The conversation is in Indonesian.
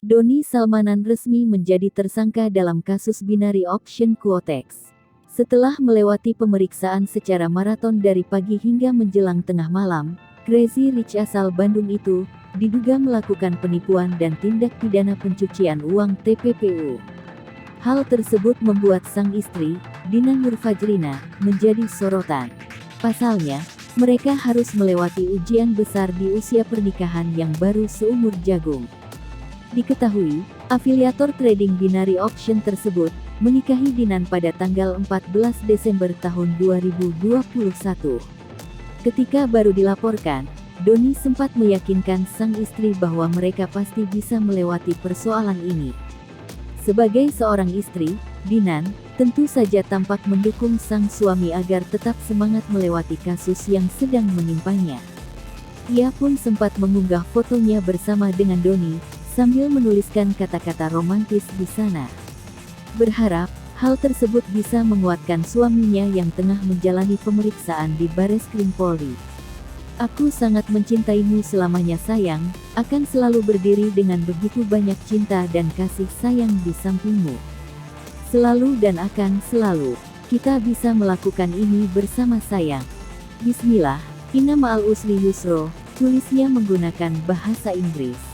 Doni Salmanan resmi menjadi tersangka dalam kasus binary auction Quotex. Setelah melewati pemeriksaan secara maraton dari pagi hingga menjelang tengah malam, Crazy Rich asal Bandung itu diduga melakukan penipuan dan tindak pidana pencucian uang (TPPU). Hal tersebut membuat sang istri, Dina Nurfajrina, menjadi sorotan. Pasalnya, mereka harus melewati ujian besar di usia pernikahan yang baru seumur jagung. Diketahui, afiliator trading binary auction tersebut menikahi Dinan pada tanggal 14 Desember tahun 2021. Ketika baru dilaporkan, Doni sempat meyakinkan sang istri bahwa mereka pasti bisa melewati persoalan ini. Sebagai seorang istri, Dinan tentu saja tampak mendukung sang suami agar tetap semangat melewati kasus yang sedang menimpanya. Ia pun sempat mengunggah fotonya bersama dengan Doni, sambil menuliskan kata-kata romantis di sana. Berharap, hal tersebut bisa menguatkan suaminya yang tengah menjalani pemeriksaan di Bareskrim Polri. "Aku sangat mencintaimu selamanya sayang, akan selalu berdiri dengan begitu banyak cinta dan kasih sayang di sampingmu. Selalu dan akan selalu, kita bisa melakukan ini bersama sayang. Bismillah, inna ma'al usri yusro," tulisnya menggunakan bahasa Inggris.